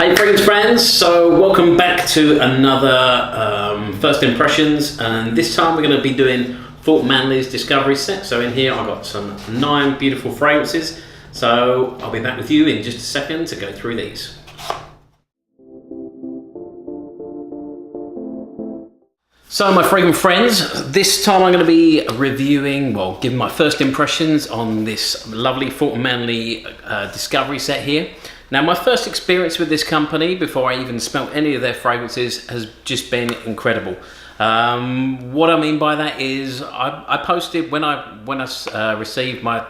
Hey Fragrance friends, so welcome back to another First Impressions, and this time we're going to be doing Fort Manle's Discovery set. So in here I've got some 9 beautiful fragrances, so I'll be back with you in just a second to go through these. So my fragrant friends, this time I'm going to be reviewing, well, giving my first impressions on this lovely Fort Manle Discovery set here. Now, my first experience with this company, before I even smelt any of their fragrances, has just been incredible. What I mean by that is, I posted, when I received my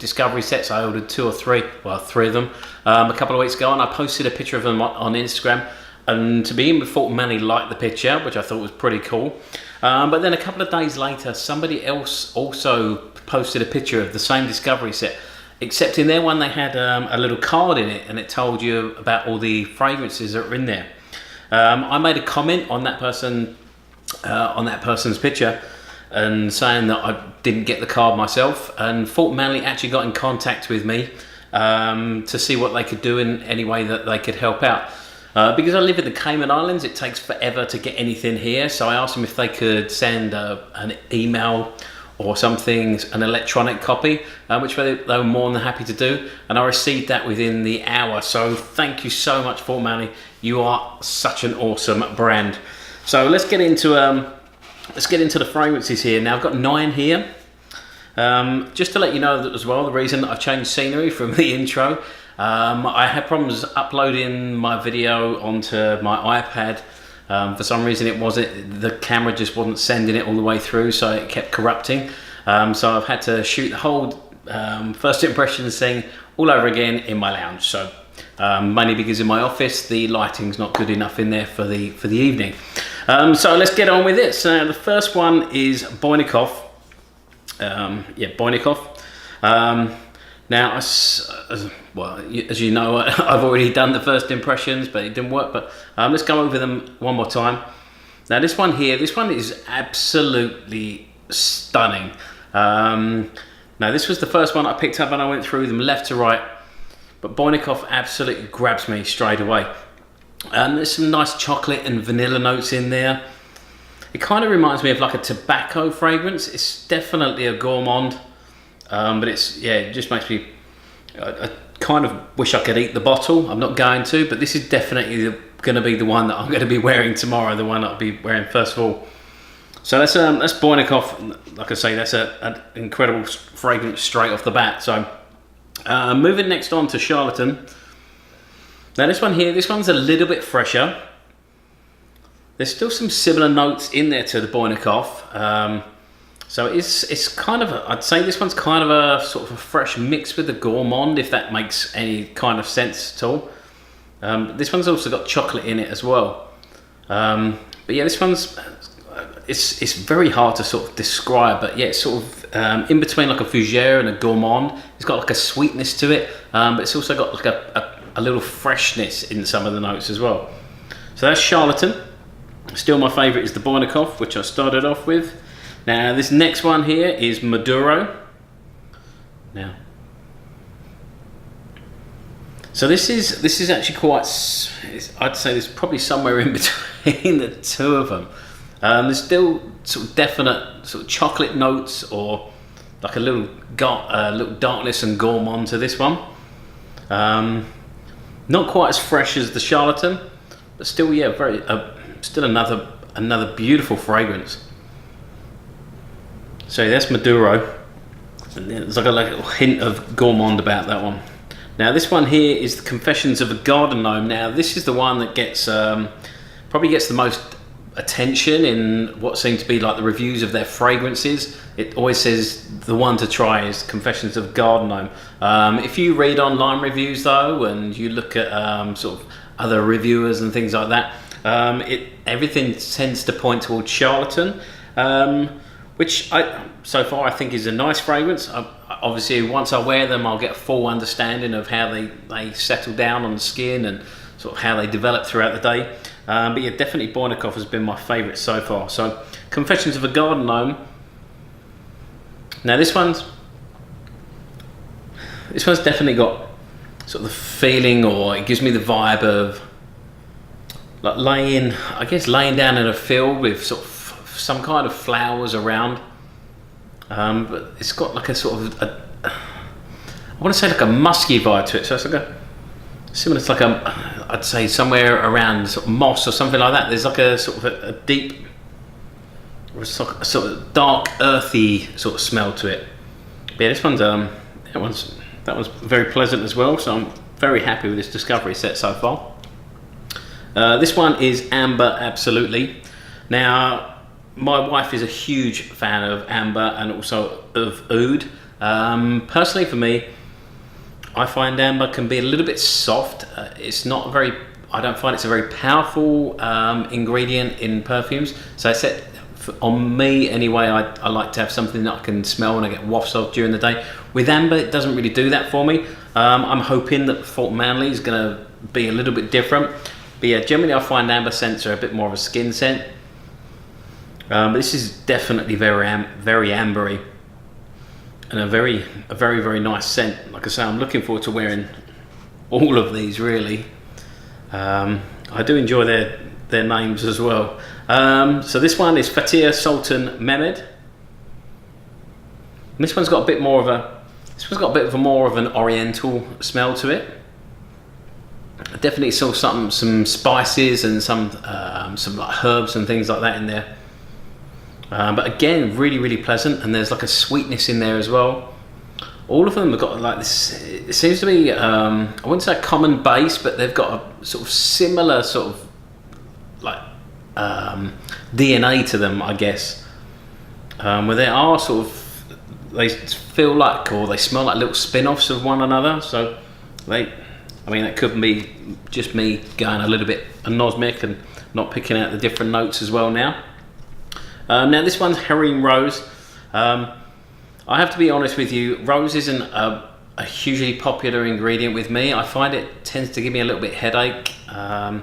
Discovery sets, I ordered 2 or 3, well 3 of them, a couple of weeks ago, and I posted a picture of them on Instagram. And to begin with, Fort Manle liked the picture, which I thought was pretty cool. But then a couple of days later, somebody else also posted a picture of the same Discovery set, except in their one they had a little card in it, and it told you about all the fragrances that were in there. I made a comment on that person's picture, and saying that I didn't get the card myself, and Fort Manle actually got in contact with me to see what they could do in any way that they could help out. Because I live in the Cayman Islands, it takes forever to get anything here, so I asked them if they could send an email or something, an electronic copy, which they were more than happy to do, and I received that within the hour. So thank you so much, Fort Manle. You are such an awesome brand. So let's get into the fragrances here. Now I've got 9 here. Just to let you know that as well, the reason that I've changed scenery from the intro, I had problems uploading my video onto my iPad. For some reason the camera just wasn't sending it all the way through, so it kept corrupting. So I've had to shoot the whole First Impressions thing all over again in my lounge. So mainly because in my office the lighting's not good enough in there for the evening. So let's get on with it. So the first one is Boynikov. Boynikov. Now, as you know, I've already done the First Impressions, but it didn't work. But let's go over them one more time. Now, this one is absolutely stunning. Now, this was the first one I picked up, and I went through them left to right. But Boynikov absolutely grabs me straight away. And there's some nice chocolate and vanilla notes in there. It kind of reminds me of like a tobacco fragrance. It's definitely a gourmand. But it just makes me, I kind of wish I could eat the bottle. I'm not going to, but this is definitely going to be the one that I'm going to be wearing tomorrow, the one that I'll be wearing first of all. So that's Boynikov. Like I say, that's an incredible fragrance straight off the bat. So moving next on to Charlatan. Now this one's a little bit fresher. There's still some similar notes in there to the Boynikov. So it's kind of I'd say this one's kind of a sort of a fresh mix with the gourmand, if that makes any kind of sense at all. This one's also got chocolate in it as well. But yeah, this one's it's very hard to sort of describe, but yeah, it's sort of in between like a fougere and a gourmand. It's got like a sweetness to it, but it's also got like a little freshness in some of the notes as well. So that's Charlatan. Still my favourite is the Boynikov, which I started off with. Now this next one here is Maduro. Now, so this is actually quite, I'd say there's probably somewhere in between the two of them. There's still sort of definite sort of chocolate notes, or like a little darkness and gourmand to this one. Not quite as fresh as the Charlatan, but still, yeah, still another beautiful fragrance. So that's Maduro. And there's like a little hint of gourmand about that one. Now this one here is the Confessions of a Garden Gnome. Now this is the one that gets probably gets the most attention in what seem to be like the reviews of their fragrances. It always says the one to try is Confessions of a Garden Gnome. If you read online reviews though, and you look at sort of other reviewers and things like that, everything tends to point towards Charlatan. Which so far I think is a nice fragrance. Obviously once I wear them I'll get a full understanding of how they settle down on the skin and sort of how they develop throughout the day. But yeah, definitely Boynikov has been my favourite so far. So Confessions of a Garden Gnome. Now this one's definitely got sort of the feeling, or it gives me the vibe of like laying down in a field with sort of some kind of flowers around. But it's got like a sort of I want to say like a musky vibe to it. So it's like similar to like I'd say somewhere around sort of moss or something like that. There's like a sort of a deep, sort of dark, earthy sort of smell to it. But yeah, this one's that one's very pleasant as well. So I'm very happy with this discovery set so far. This one is amber, absolutely. Now, my wife is a huge fan of amber and also of oud. Personally, for me, I find amber can be a little bit soft. It's not very. I don't find it's a very powerful ingredient in perfumes. So I said, on me anyway, I like to have something that I can smell and I get wafts of during the day. With amber, it doesn't really do that for me. I'm hoping that Fort Manle is going to be a little bit different. But yeah, generally I find amber scents are a bit more of a skin scent. But this is definitely very ambery and a very nice scent. Like I say, I'm looking forward to wearing all of these really. I do enjoy their names as well. So this one is Fatih Sultan Mehmed. And this one's got a bit more of a more of an oriental smell to it. I definitely saw some spices and some like herbs and things like that in there. But again, really pleasant, and there's like a sweetness in there as well. All of them have got like this. It seems to be I wouldn't say a common base, but they've got a sort of similar sort of like DNA to them, I guess. Where they are sort of, they feel like, or they smell like little spin-offs of one another. So I mean, that could be just me going a little bit anosmic and not picking out the different notes as well now. Now this one's Harem Rose. I have to be honest with you, rose isn't a hugely popular ingredient with me. I find it tends to give me a little bit headache. I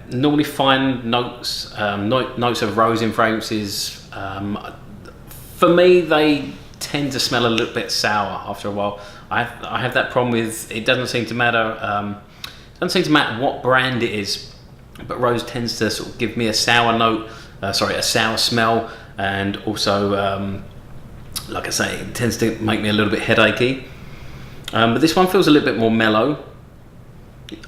normally find notes of rose in fragrances, for me, they tend to smell a little bit sour after a while. I have that problem with, it doesn't seem to matter what brand it is, but rose tends to sort of give me a sour note, a sour smell, and also like I say, it tends to make me a little bit headachy. But this one feels a little bit more mellow.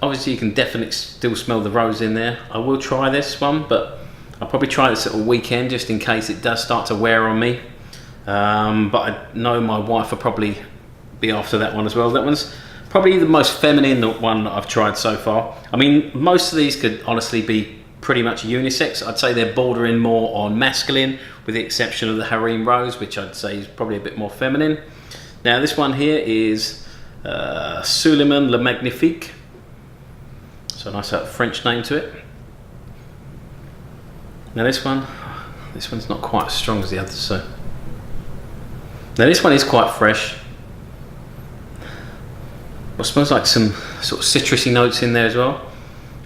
Obviously you can definitely still smell the rose in there. I will try this one, but I'll probably try this at a weekend just in case it does start to wear on me. But I know my wife will probably be after that one as well. That one's probably the most feminine one that I've tried so far. I mean, most of these could honestly be pretty much unisex. I'd say they're bordering more on masculine, with the exception of the Harem Rose, which I'd say is probably a bit more feminine. Now this one here is Suleiman Le Magnifique. So a nice French name to it. Now this one's not quite as strong as the others. So now this one is quite fresh. It smells like some sort of citrusy notes in there as well.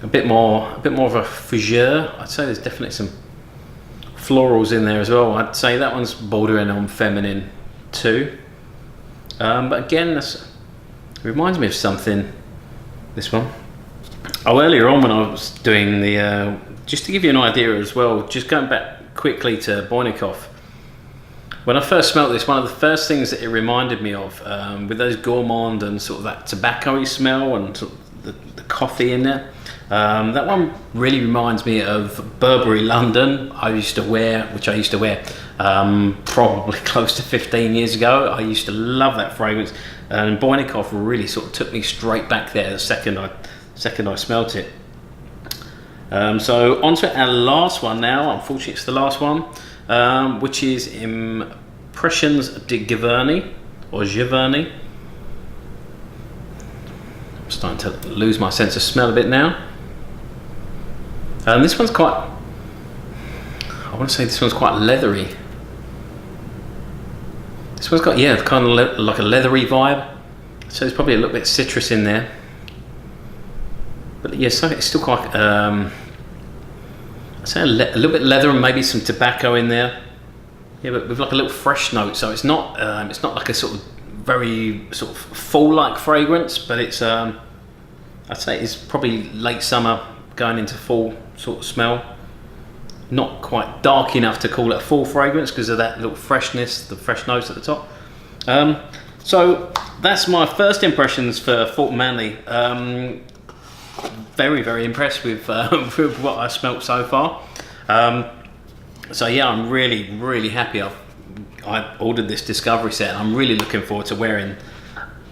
A bit more of a fougere. I'd say there's definitely some florals in there as well. I'd say that one's bordering on feminine too. But again, it reminds me of something. This one. Oh, earlier on when I was doing the, just to give you an idea as well, just going back quickly to Boynikov. When I first smelled this, one of the first things that it reminded me of, with those gourmand and sort of that tobacco-y smell and sort of the coffee in there, that one really reminds me of Burberry London, which I used to wear probably close to 15 years ago. I used to love that fragrance, and Boynikov really sort of took me straight back there the second I smelt it. So on to our last one now. Unfortunately, it's the last one, which is Impressions de Giverny, or Giverny. I'm starting to lose my sense of smell a bit now. And this one's quite, I want to say this one's quite leathery. This one's got, yeah, kind of like a leathery vibe. So there's probably a little bit of citrus in there. But yeah, so it's still quite, I'd say a little bit leather and maybe some tobacco in there. Yeah, but with like a little fresh note. So it's not like a sort of very sort of fall-like fragrance, but it's, I'd say it's probably late summer, going into full sort of smell. Not quite dark enough to call it a full fragrance because of that little freshness, the fresh notes at the top. So that's my first impressions for Fort Manle. Very, very impressed with what I smelt so far. So yeah, I'm really, really happy. I ordered this discovery set, and I'm really looking forward to wearing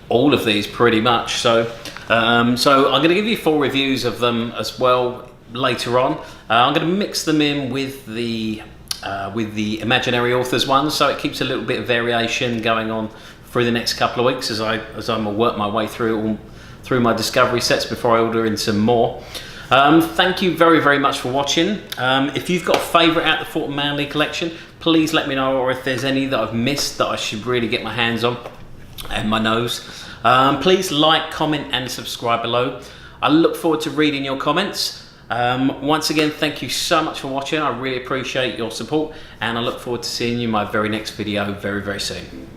all of these pretty much. So I'm going to give you full reviews of them as well later on. I'm going to mix them in with the imaginary authors ones, so it keeps a little bit of variation going on through the next couple of weeks as I'm going to work my way through my discovery sets before I order in some more. Thank you very, very much for watching. If you've got a favourite out the Fort Manle collection, please let me know, or if there's any that I've missed that I should really get my hands on and my nose. Please like, comment and subscribe below. I look forward to reading your comments. Once again, thank you so much for watching. I really appreciate your support, and I look forward to seeing you in my very next video very, very soon.